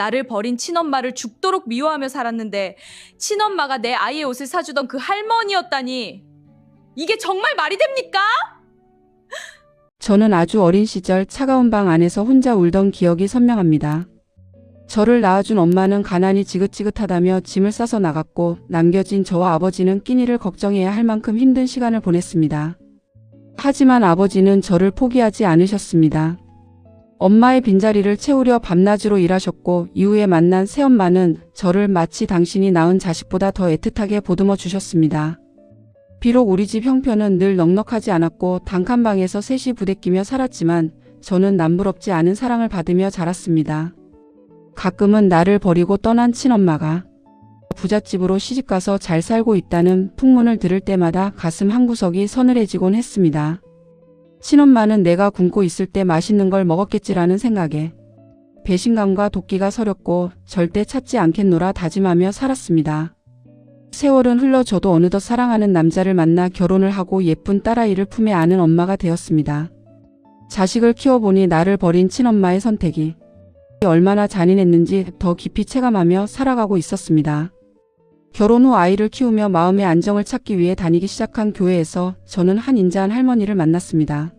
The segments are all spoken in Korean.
나를 버린 친엄마를 죽도록 미워하며 살았는데 친엄마가 내 아이의 옷을 사주던 그 할머니였다니. 이게 정말 말이 됩니까? 저는 아주 어린 시절 차가운 방 안에서 혼자 울던 기억이 선명합니다. 저를 낳아준 엄마는 가난이 지긋지긋하다며 짐을 싸서 나갔고 남겨진 저와 아버지는 끼니를 걱정해야 할 만큼 힘든 시간을 보냈습니다. 하지만 아버지는 저를 포기하지 않으셨습니다. 엄마의 빈자리를 채우려 밤낮으로 일하셨고 이후에 만난 새엄마는 저를 마치 당신이 낳은 자식보다 더 애틋하게 보듬어 주셨습니다. 비록 우리 집 형편은 늘 넉넉하지 않았고 단칸방에서 셋이 부대끼며 살았지만 저는 남부럽지 않은 사랑을 받으며 자랐습니다. 가끔은 나를 버리고 떠난 친엄마가 부잣집으로 시집가서 잘 살고 있다는 풍문을 들을 때마다 가슴 한구석이 서늘해지곤 했습니다. 친엄마는 내가 굶고 있을 때 맛있는 걸 먹었겠지라는 생각에 배신감과 도끼가 서렸고 절대 찾지 않겠노라 다짐하며 살았습니다. 세월은 흘러 저도 어느덧 사랑하는 남자를 만나 결혼을 하고 예쁜 딸아이를 품에 안은 엄마가 되었습니다. 자식을 키워보니 나를 버린 친엄마의 선택이 얼마나 잔인했는지 더 깊이 체감하며 살아가고 있었습니다. 결혼 후 아이를 키우며 마음의 안정을 찾기 위해 다니기 시작한 교회에서 저는 한 인자한 할머니를 만났습니다.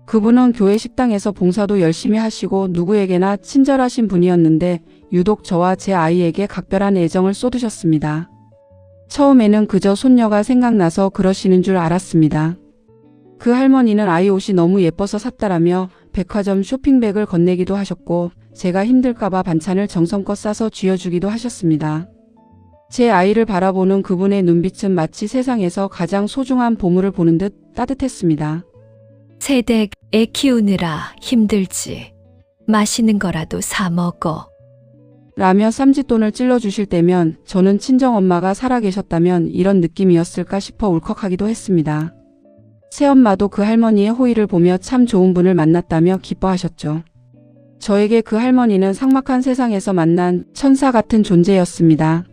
그분은 교회 식당에서 봉사도 열심히 하시고 누구에게나 친절하신 분이었는데 유독 저와 제 아이에게 각별한 애정을 쏟으셨습니다. 처음에는 그저 손녀가 생각나서 그러시는 줄 알았습니다. 그 할머니는 아이 옷이 너무 예뻐서 샀다라며 백화점 쇼핑백을 건네기도 하셨고 제가 힘들까봐 반찬을 정성껏 싸서 쥐어주기도 하셨습니다. 제 아이를 바라보는 그분의 눈빛은 마치 세상에서 가장 소중한 보물을 보는 듯 따뜻했습니다. 새댁 애 키우느라 힘들지. 맛있는 거라도 사 먹어. 라며 쌈짓돈을 찔러주실 때면 저는 친정엄마가 살아계셨다면 이런 느낌이었을까 싶어 울컥하기도 했습니다. 새엄마도 그 할머니의 호의를 보며 참 좋은 분을 만났다며 기뻐하셨죠. 저에게 그 할머니는 삭막한 세상에서 만난 천사 같은 존재였습니다.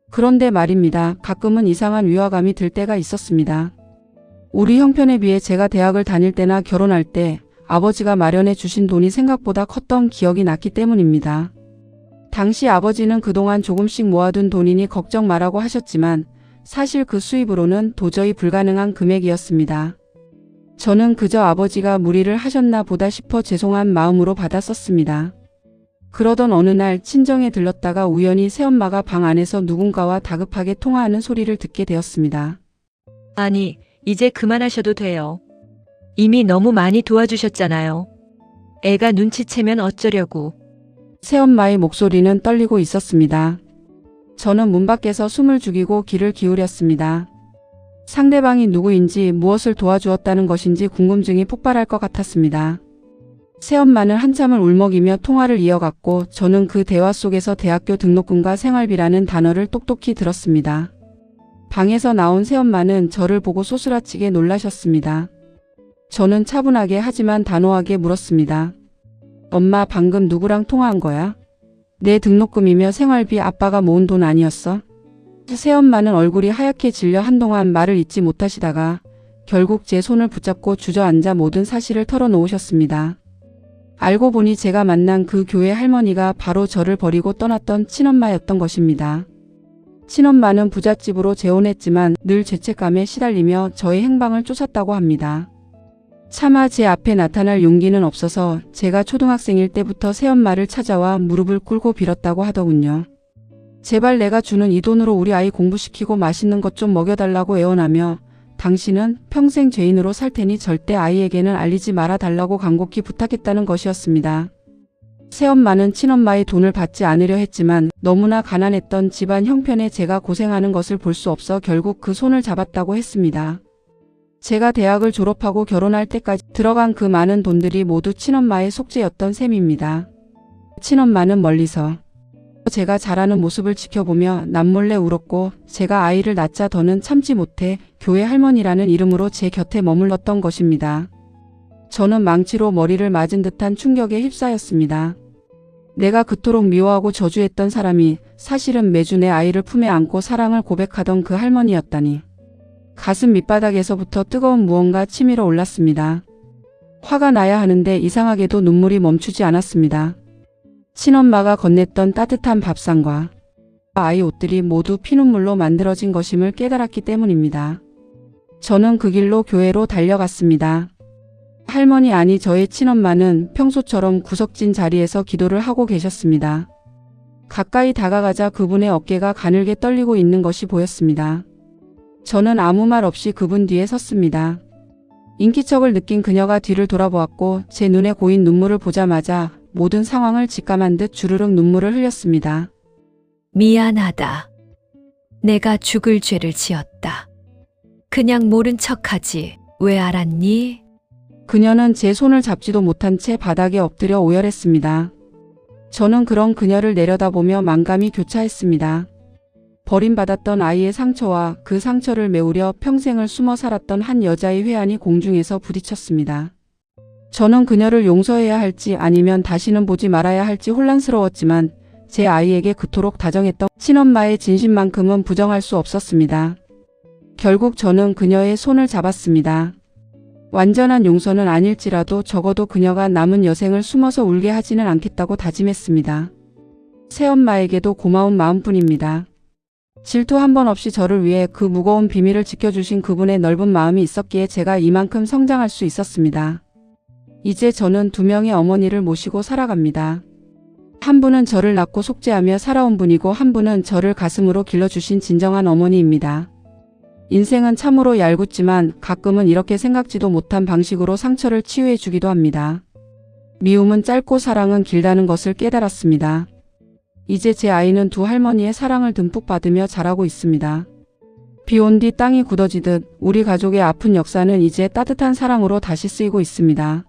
그런데 말입니다. 가끔은 이상한 위화감이 들 때가 있었습니다. 우리 형편에 비해 제가 대학을 다닐 때나 결혼할 때 아버지가 마련해 주신 돈이 생각보다 컸던 기억이 났기 때문입니다. 당시 아버지는 그동안 조금씩 모아둔 돈이니 걱정 말라고 하셨지만 사실 그 수입으로는 도저히 불가능한 금액이었습니다. 저는 그저 아버지가 무리를 하셨나 보다 싶어 죄송한 마음으로 받았었습니다. 그러던 어느 날 친정에 들렀다가 우연히 새엄마가 방 안에서 누군가와 다급하게 통화하는 소리를 듣게 되었습니다. 아니, 이제 그만하셔도 돼요. 이미 너무 많이 도와주셨잖아요. 애가 눈치채면 어쩌려고. 새엄마의 목소리는 떨리고 있었습니다. 저는 문 밖에서 숨을 죽이고 귀를 기울였습니다. 상대방이 누구인지 무엇을 도와주었다는 것인지 궁금증이 폭발할 것 같았습니다. 새엄마는 한참을 울먹이며 통화를 이어갔고 저는 그 대화 속에서 대학교 등록금과 생활비라는 단어를 똑똑히 들었습니다. 방에서 나온 새엄마는 저를 보고 소스라치게 놀라셨습니다. 저는 차분하게 하지만 단호하게 물었습니다. 엄마 방금 누구랑 통화한 거야? 내 등록금이며 생활비 아빠가 모은 돈 아니었어? 새엄마는 얼굴이 하얗게 질려 한동안 말을 잇지 못하시다가 결국 제 손을 붙잡고 주저앉아 모든 사실을 털어놓으셨습니다. 알고 보니 제가 만난 그 교회 할머니가 바로 저를 버리고 떠났던 친엄마였던 것입니다. 친엄마는 부잣집으로 재혼했지만 늘 죄책감에 시달리며 저의 행방을 쫓았다고 합니다. 차마 제 앞에 나타날 용기는 없어서 제가 초등학생일 때부터 새엄마를 찾아와 무릎을 꿇고 빌었다고 하더군요. 제발 내가 주는 이 돈으로 우리 아이 공부시키고 맛있는 것 좀 먹여달라고 애원하며 당신은 평생 죄인으로 살 테니 절대 아이에게는 알리지 말아달라고 간곡히 부탁했다는 것이었습니다. 새엄마는 친엄마의 돈을 받지 않으려 했지만 너무나 가난했던 집안 형편에 제가 고생하는 것을 볼 수 없어 결국 그 손을 잡았다고 했습니다. 제가 대학을 졸업하고 결혼할 때까지 들어간 그 많은 돈들이 모두 친엄마의 속죄였던 셈입니다. 친엄마는 멀리서 제가 자라는 모습을 지켜보며 남몰래 울었고 제가 아이를 낳자 더는 참지 못해 교회 할머니라는 이름으로 제 곁에 머물렀던 것입니다. 저는 망치로 머리를 맞은 듯한 충격에 휩싸였습니다. 내가 그토록 미워하고 저주했던 사람이 사실은 매주 내 아이를 품에 안고 사랑을 고백하던 그 할머니였다니. 가슴 밑바닥에서부터 뜨거운 무언가 치밀어 올랐습니다. 화가 나야 하는데 이상하게도 눈물이 멈추지 않았습니다. 친엄마가 건넸던 따뜻한 밥상과 아이 옷들이 모두 피눈물로 만들어진 것임을 깨달았기 때문입니다. 저는 그 길로 교회로 달려갔습니다. 할머니 아니 저의 친엄마는 평소처럼 구석진 자리에서 기도를 하고 계셨습니다. 가까이 다가가자 그분의 어깨가 가늘게 떨리고 있는 것이 보였습니다. 저는 아무 말 없이 그분 뒤에 섰습니다. 인기척을 느낀 그녀가 뒤를 돌아보았고 제 눈에 고인 눈물을 보자마자 모든 상황을 직감한 듯 주르륵 눈물을 흘렸습니다. 미안하다. 내가 죽을 죄를 지었다. 그냥 모른 척하지. 왜 알았니? 그녀는 제 손을 잡지도 못한 채 바닥에 엎드려 오열했습니다. 저는 그런 그녀를 내려다보며 만감이 교차했습니다. 버림받았던 아이의 상처와 그 상처를 메우려 평생을 숨어 살았던 한 여자의 회한이 공중에서 부딪혔습니다. 저는 그녀를 용서해야 할지 아니면 다시는 보지 말아야 할지 혼란스러웠지만 제 아이에게 그토록 다정했던 친엄마의 진심만큼은 부정할 수 없었습니다. 결국 저는 그녀의 손을 잡았습니다. 완전한 용서는 아닐지라도 적어도 그녀가 남은 여생을 숨어서 울게 하지는 않겠다고 다짐했습니다. 새엄마에게도 고마운 마음뿐입니다. 질투 한 번 없이 저를 위해 그 무거운 비밀을 지켜주신 그분의 넓은 마음이 있었기에 제가 이만큼 성장할 수 있었습니다. 이제 저는 2명의 어머니를 모시고 살아갑니다. 한 분은 저를 낳고 속죄하며 살아온 분이고 한 분은 저를 가슴으로 길러주신 진정한 어머니입니다. 인생은 참으로 얄궂지만 가끔은 이렇게 생각지도 못한 방식으로 상처를 치유해 주기도 합니다. 미움은 짧고 사랑은 길다는 것을 깨달았습니다. 이제 제 아이는 2 할머니의 사랑을 듬뿍 받으며 자라고 있습니다. 비 온 뒤 땅이 굳어지듯 우리 가족의 아픈 역사는 이제 따뜻한 사랑으로 다시 쓰이고 있습니다.